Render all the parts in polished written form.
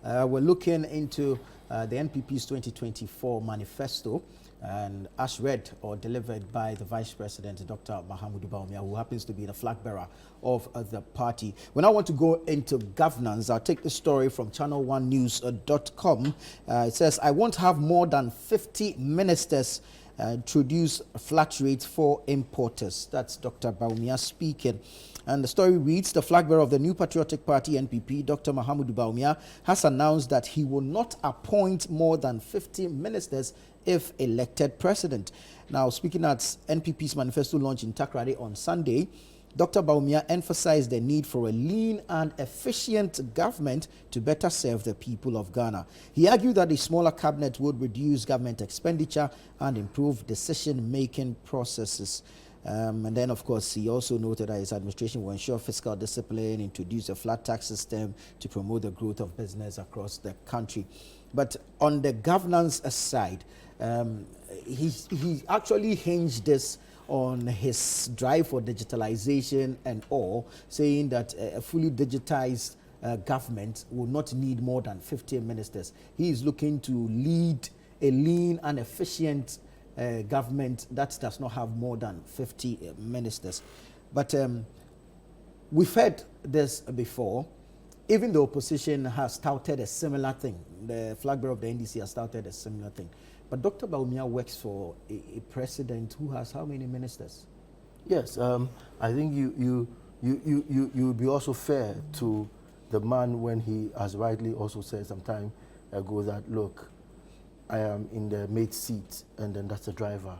We're looking into the NPP's 2024 manifesto, and as read or delivered by the Vice President, Dr. Mahama and Bawumia, who happens to be the flag bearer of the party. When I want to go into governance, I'll take the story from ChannelOneNews.com. It says, I won't have more than 50 ministers introduce flat rates for importers. That's Dr. Bawumia speaking. And the story reads, the flag bearer of the New Patriotic Party, NPP, Dr. Mahama and Bawumia, has announced that he will not appoint more than 50 ministers if elected president. Now, speaking at NPP's manifesto launch in Takrady on Sunday, Dr. Bawumia emphasized the need for a lean and efficient government to better serve the people of Ghana. He argued that a smaller cabinet would reduce government expenditure and improve decision-making processes. And then, of course, he also noted that his administration will ensure fiscal discipline, introduce a flat tax system to promote the growth of business across the country. But on the governance side, he actually hinged this on his drive for digitalization and all, saying that a fully digitized government will not need more than 50 ministers. He is looking to lead a lean and efficient government that does not have more than 50 ministers. But we've heard this before. Even the opposition has touted a similar thing. The flag bearer of the NDC has touted a similar thing. But Dr. Bawumia works for a president who has how many ministers? Yes, I think you would be also fair to the man when he has rightly also said some time ago that, look, I am in the maid seat, and then that's the driver.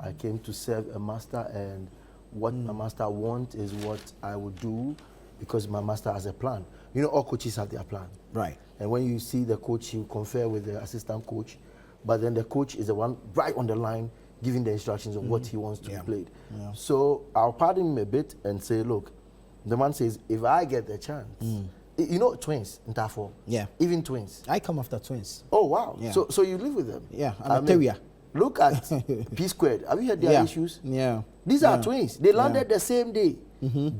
I came to serve a master, and what my master wants is what I would do because my master has a plan. You know, all coaches have their plan. Right. And when you see the coach, he will confer with the assistant coach, but then the coach is the one right on the line giving the instructions of what he wants to be played. Yeah. So I'll pardon him a bit and say, look, the man says, if I get the chance, you know twins in Tafo? Yeah. Even twins. I come after twins. Oh, wow. Yeah. So you live with them? Yeah, I'm a terrier. Look at P squared. Have you heard their issues? Yeah. These are twins. They landed the same day.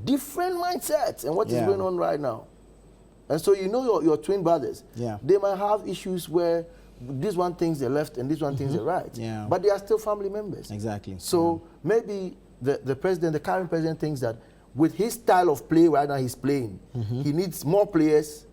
Different mindsets and what is going on right now. And so you know your twin brothers. Yeah. They might have issues where this one thinks the left and this one thinks the right. Yeah. But they are still family members. Exactly. So maybe the president, the current president, thinks that with his style of play right now he's playing, he needs more players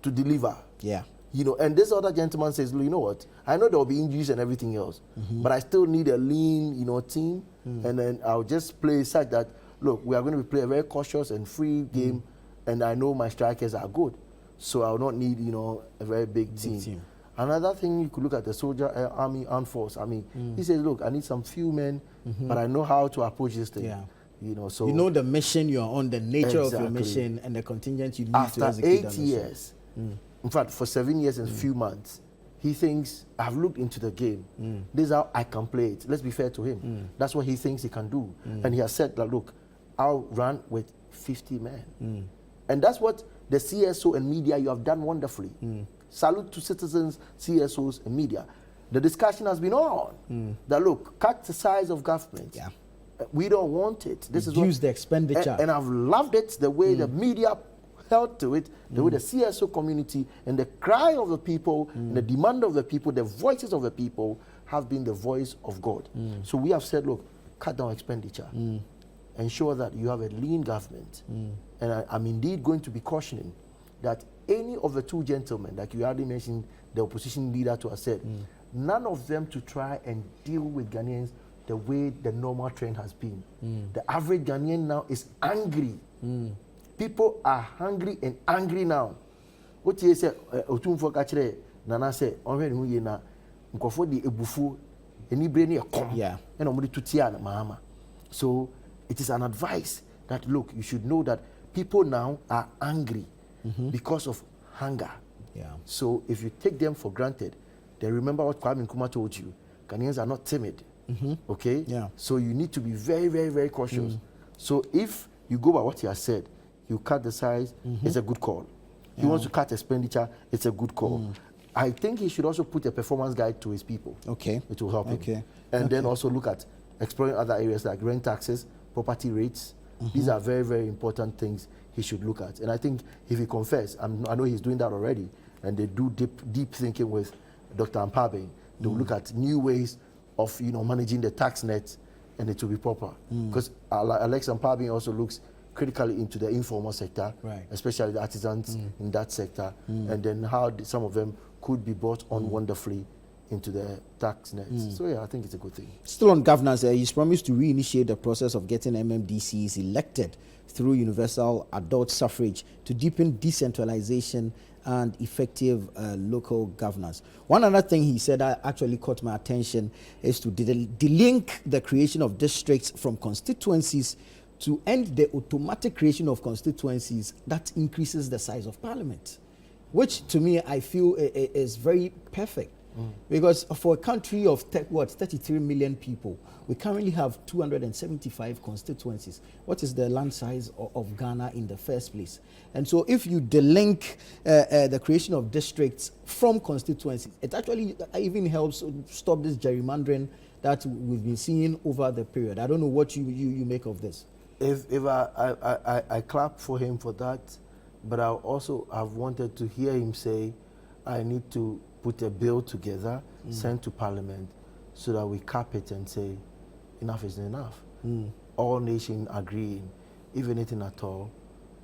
to deliver. Yeah. You know, and this other gentleman says, you know what, I know there will be injuries and everything else, but I still need a lean, you know, team, and then I'll just play such that, look, we are going to play a very cautious and free game, and I know my strikers are good, so I'll not need, you know, a very big team. Another thing, you could look at the soldier, army, armed force. I mean, he says, look, I need some few men, but I know how to approach this thing. Yeah. You know, so you know the mission you're on, the nature of your mission, and the contingent you need to execute. After 8 years, in fact, for 7 years and a few months, he thinks, I've looked into the game. This is how I can play it. Let's be fair to him. That's what he thinks he can do. And he has said that, look, I'll run with 50 men. And that's what the CSO and media, you have done wonderfully. Salute to citizens, CSOs, and media. The discussion has been on that, look, cut the size of government. Yeah. We don't want it. This is reduce the expenditure. And I've loved it, the way the media held to it, the way the CSO community and the cry of the people, and the demand of the people, the voices of the people have been the voice of God. So we have said, look, cut down expenditure. Ensure that you have a lean government. And I'm indeed going to be cautioning that any of the two gentlemen, like you already mentioned, the opposition leader to have said, none of them to try and deal with Ghanaians the way the normal trend has been. The average Ghanaian now is angry. People are hungry and angry now. What you say, Otumfo Kachre, Nana say, Onwe na Nkofo di ebufu, eni brain come, and omudi tutia na Mahama. So it is an advice that, look, you should know that people now are angry because of hunger. Yeah. So if you take them for granted, they remember what Kwame Nkrumah told you. Ghanaians are not timid. Okay? Yeah. So you need to be very, very, very cautious. So if you go by what he has said, you cut the size, it's a good call. He wants to cut expenditure, it's a good call. I think he should also put a performance guide to his people. Okay. It will help him. And then also look at exploring other areas like rent taxes, property rates. These are very, very important things he should look at. And I think if he confess, I know he's doing that already, and they do deep thinking with Dr. Ampabe. They will look at new ways of managing the tax net, and it will be proper. Because Alex Ampabe also looks critically into the informal sector, especially the artisans in that sector, and then how some of them could be brought on wonderfully into the tax nets. So yeah, I think it's a good thing. Still on governance, he's promised to reinitiate the process of getting MMDCs elected through universal adult suffrage to deepen decentralization and effective local governance. One other thing he said that actually caught my attention is to delink the creation of districts from constituencies to end the automatic creation of constituencies that increases the size of parliament, which to me I feel is very perfect. Because for a country of 33 million people, we currently have 275 constituencies. What is the land size of Ghana in the first place? And so if you delink the creation of districts from constituencies, it actually even helps stop this gerrymandering that we've been seeing over the period. I don't know what you make of this. If I clap for him for that, but I also have wanted to hear him say, I need to put a bill together, send to Parliament, so that we cap it and say, enough is enough. All nations agreeing, if anything at all,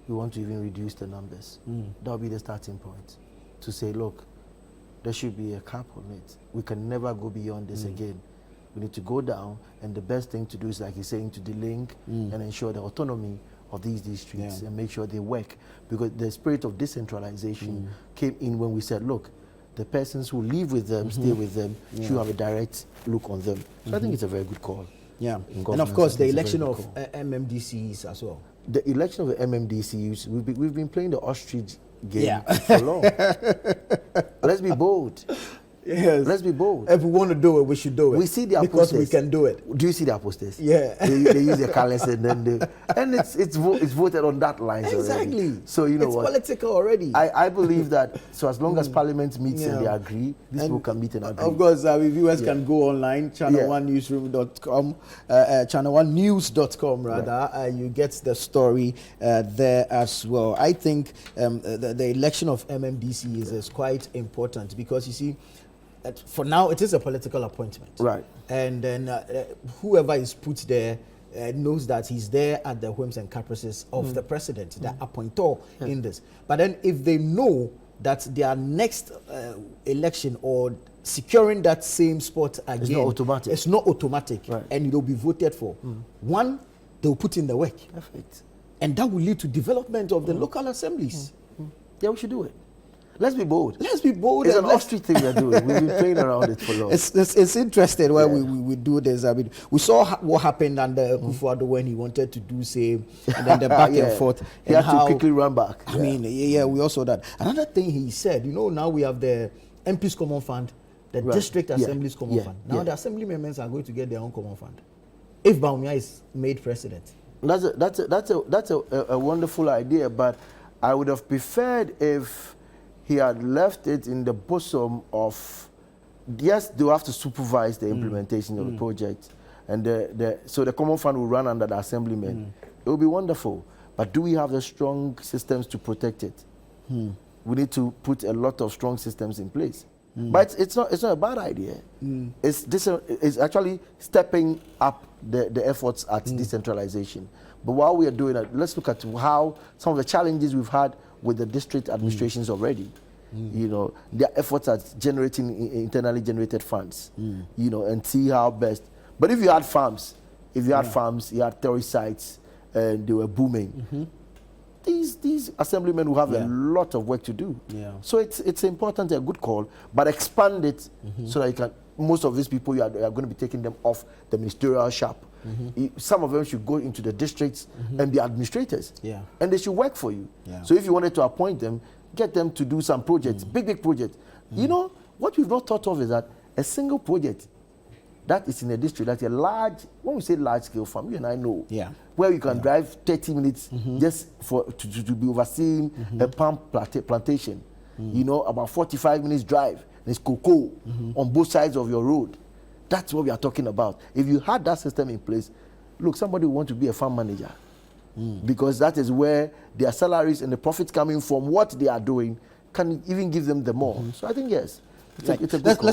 we want to even reduce the numbers. That will be the starting point, to say, look, there should be a cap on it. We can never go beyond this again. We need to go down, and the best thing to do is, like he's saying, to delink and ensure the autonomy of these districts and make sure they work. Because the spirit of decentralization came in when we said, look, the persons who live with them, stay with them, should have a direct look on them. So I think it's a very good call. Yeah, and of course the election of MMDCs as well. The election of the MMDCs, we've been playing the ostrich game for long. Let's be bold. Yes. Let's be bold. If we want to do it, we should do it. We see their because posters. we can do it. Do you see their posters? Yeah. They use their colors and then it's voted on that line. Exactly. Already. So you know it's what? political already. I believe that so as long as Parliament meets and they agree, these people can meet and agree. Of course, viewers can go online, ChannelOneNewsroom.com, ChannelOneNews.com rather. You get the story there as well. I think the election of MMDC is quite important because you see, for now, it is a political appointment. Right. And then whoever is put there knows that he's there at the whims and caprices of the president, the appointer in this. But then if they know that their next election or securing that same spot again, it's not automatic, and it will be voted for. One, they'll put in the work. Perfect. And that will lead to development of the local assemblies. Yeah, we should do it. Let's be bold. Let's be bold. It's an ostrich thing we're doing. We've been playing around it for long. It's interesting why we do this. I mean, we saw what happened under Kufuor when he wanted to do same, and then the back and forth. He had to quickly run back. I mean, we also that. Another thing he said, now we have the MP's Common Fund, the District Assembly's Common Fund. Now the Assembly members are going to get their own Common Fund if Bawumia is made president. That's a wonderful idea, but I would have preferred if he had left it in the bosom of, yes, they'll have to supervise the implementation of the project. And so the Common Fund will run under the assemblymen. It will be wonderful. But do we have the strong systems to protect it? We need to put a lot of strong systems in place. But it's not a bad idea. It's actually stepping up the efforts at decentralization. But while we are doing that, let's look at how some of the challenges we've had with the district administrations already. Their efforts at generating internally generated funds, and see how best. But if you had farms, you had theory sites, and they were booming, these assemblymen will have a lot of work to do. So it's important, a good call, but expand it so that you can, most of these people, you are going to be taking them off the ministerial shop. Some of them should go into the districts and be administrators. And they should work for you. So if you wanted to appoint them, get them to do some projects, big projects. What we've not thought of is that a single project that is in a district, that's a large, when we say large scale farm, you and I know, where you can drive 30 minutes just to be overseeing a palm plantation. About 45 minutes drive. There's cocoa on both sides of your road. That's what we are talking about. If you had that system in place, look, somebody will want to be a farm manager because that is where their salaries and the profits coming from what they are doing, can even give them the more. So I think yes, it's a good Let's call.